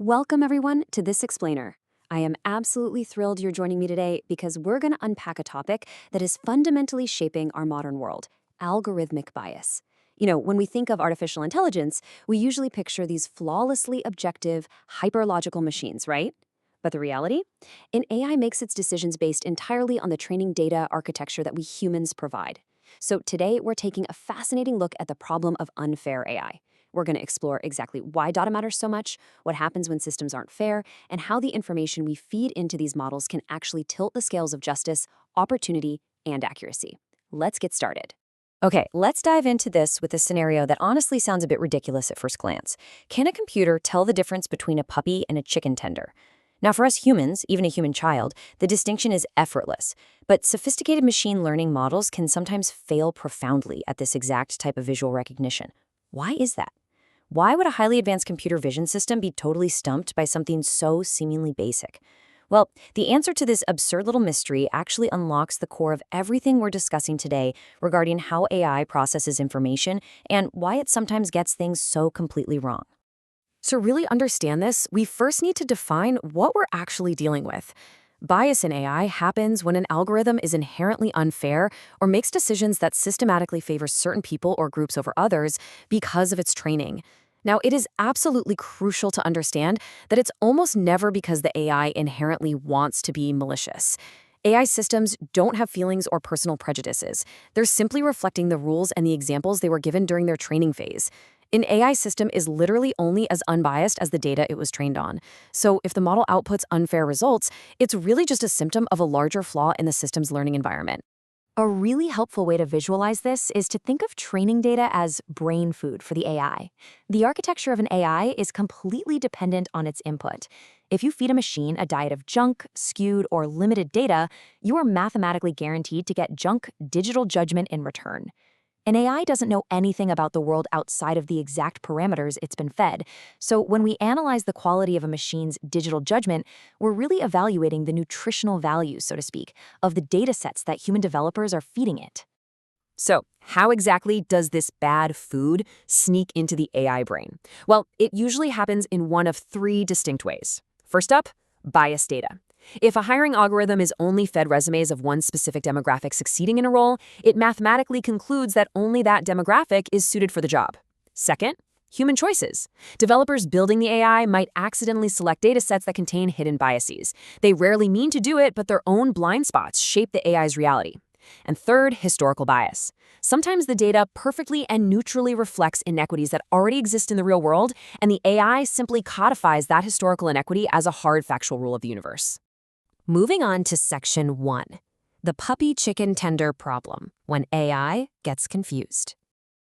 Welcome, everyone, to This Explainer. I am absolutely thrilled you're joining me today because we're going to unpack a topic that is fundamentally shaping our modern world: algorithmic bias. When we think of artificial intelligence, we usually picture these flawlessly objective, hyperlogical machines, right? But the reality? An AI makes its decisions based entirely on the training data architecture that we humans provide. So today, we're taking a fascinating look at the problem of unfair AI. We're going to explore exactly why data matters so much, what happens when systems aren't fair, and how the information we feed into these models can actually tilt the scales of justice, opportunity, and accuracy. Let's get started. Okay, let's dive into this with a scenario that honestly sounds a bit ridiculous at first glance. Can a computer tell the difference between a puppy and a chicken tender? Now, for us humans, even a human child, the distinction is effortless. But sophisticated machine learning models can sometimes fail profoundly at this exact type of visual recognition. Why is that? Why would a highly advanced computer vision system be totally stumped by something so seemingly basic? Well, the answer to this absurd little mystery actually unlocks the core of everything we're discussing today regarding how AI processes information and why it sometimes gets things so completely wrong. To really understand this, we first need to define what we're actually dealing with. Bias in AI happens when an algorithm is inherently unfair or makes decisions that systematically favor certain people or groups over others because of its training. Now, it is absolutely crucial to understand that it's almost never because the AI inherently wants to be malicious. AI systems don't have feelings or personal prejudices. They're simply reflecting the rules and the examples they were given during their training phase. An AI system is literally only as unbiased as the data it was trained on. So if the model outputs unfair results, it's really just a symptom of a larger flaw in the system's learning environment. A really helpful way to visualize this is to think of training data as brain food for the AI. The architecture of an AI is completely dependent on its input. If you feed a machine a diet of junk, skewed, or limited data, you are mathematically guaranteed to get junk digital judgment in return. An AI doesn't know anything about the world outside of the exact parameters it's been fed. So when we analyze the quality of a machine's digital judgment, we're really evaluating the nutritional value, so to speak, of the data sets that human developers are feeding it. So, how exactly does this bad food sneak into the AI brain? Well, it usually happens in one of three distinct ways. First up, biased data. If a hiring algorithm is only fed resumes of one specific demographic succeeding in a role, it mathematically concludes that only that demographic is suited for the job. Second, human choices. Developers building the AI might accidentally select datasets that contain hidden biases. They rarely mean to do it, but their own blind spots shape the AI's reality. And third, historical bias. Sometimes the data perfectly and neutrally reflects inequities that already exist in the real world, and the AI simply codifies that historical inequity as a hard factual rule of the universe. Moving on to Section 1, the puppy chicken tender problem, when AI gets confused.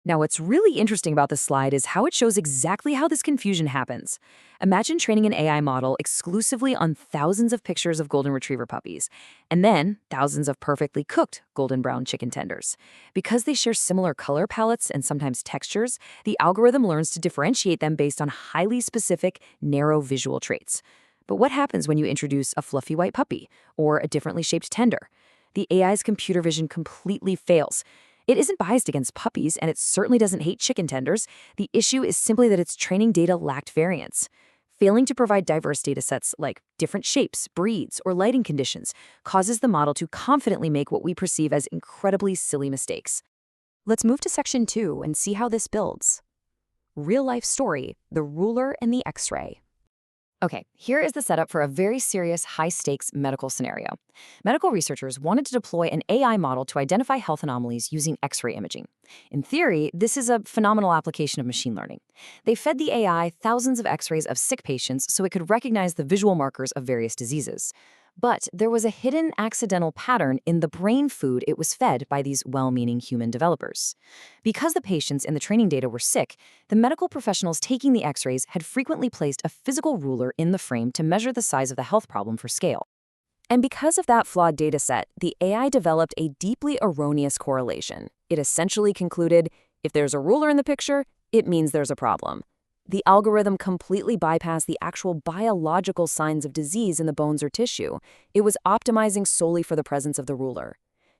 Now, what's really interesting about this slide is how it shows exactly how this confusion happens. Imagine training an AI model exclusively on thousands of pictures of golden retriever puppies, and then thousands of perfectly cooked golden brown chicken tenders. Because they share similar color palettes and sometimes textures, the algorithm learns to differentiate them based on highly specific, narrow visual traits. But what happens when you introduce a fluffy white puppy or a differently shaped tender? The AI's computer vision completely fails. It isn't biased against puppies, and it certainly doesn't hate chicken tenders. The issue is simply that its training data lacked variance. Failing to provide diverse datasets like different shapes, breeds, or lighting conditions causes the model to confidently make what we perceive as incredibly silly mistakes. Let's move to Section 2 and see how this builds. Real-life story: the ruler and the X-ray. Okay, here is the setup for a very serious, high-stakes medical scenario. Medical researchers wanted to deploy an AI model to identify health anomalies using X-ray imaging. In theory, this is a phenomenal application of machine learning. They fed the AI thousands of X-rays of sick patients so it could recognize the visual markers of various diseases. But there was a hidden accidental pattern in the brain food it was fed by these well-meaning human developers. Because the patients in the training data were sick, the medical professionals taking the X-rays had frequently placed a physical ruler in the frame to measure the size of the health problem for scale. And because of that flawed dataset, the AI developed a deeply erroneous correlation. It essentially concluded, if there's a ruler in the picture, it means there's a problem. The algorithm completely bypassed the actual biological signs of disease in the bones or tissue. It was optimizing solely for the presence of the ruler.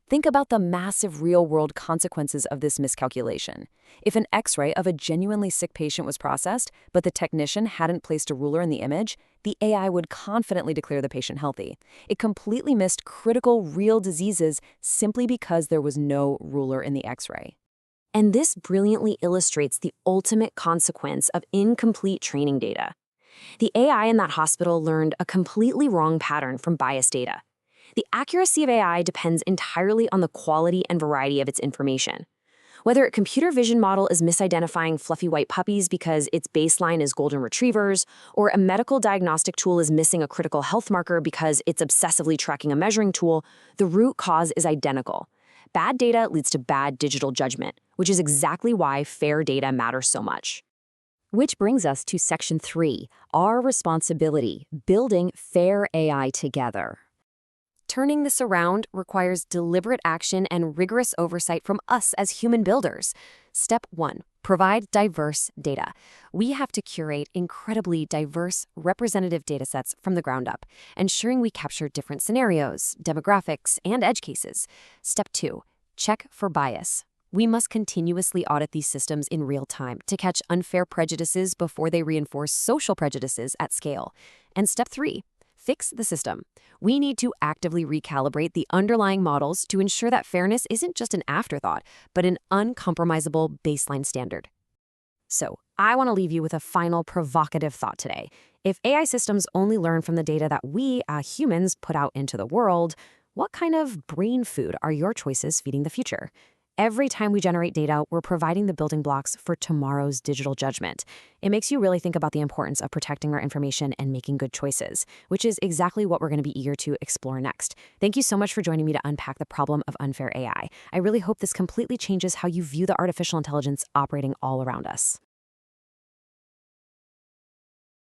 Think about the massive real-world consequences of this miscalculation. If an X-ray of a genuinely sick patient was processed, but the technician hadn't placed a ruler in the image, the AI would confidently declare the patient healthy. It completely missed critical, real diseases simply because there was no ruler in the X-ray. And this brilliantly illustrates the ultimate consequence of incomplete training data. The AI in that hospital learned a completely wrong pattern from biased data. The accuracy of AI depends entirely on the quality and variety of its information. Whether a computer vision model is misidentifying fluffy white puppies because its baseline is golden retrievers, or a medical diagnostic tool is missing a critical health marker because it's obsessively tracking a measuring tool, the root cause is identical. Bad data leads to bad digital judgment, which is exactly why fair data matters so much. Which brings us to Section 3, our responsibility, building fair AI together. Turning this around requires deliberate action and rigorous oversight from us as human builders. Step 1. Provide diverse data. We have to curate incredibly diverse, representative datasets from the ground up, ensuring we capture different scenarios, demographics, and edge cases. Step 2. Check for bias. We must continuously audit these systems in real time to catch unfair prejudices before they reinforce social prejudices at scale. And Step 3. Fix the system. We need to actively recalibrate the underlying models to ensure that fairness isn't just an afterthought, but an uncompromisable baseline standard. So, I want to leave you with a final provocative thought today. If AI systems only learn from the data that we, humans, put out into the world, what kind of brain food are your choices feeding the future? Every time we generate data, we're providing the building blocks for tomorrow's digital judgment. It makes you really think about the importance of protecting our information and making good choices, which is exactly what we're going to be eager to explore next. Thank you so much for joining me to unpack the problem of unfair AI. I really hope this completely changes how you view the artificial intelligence operating all around us.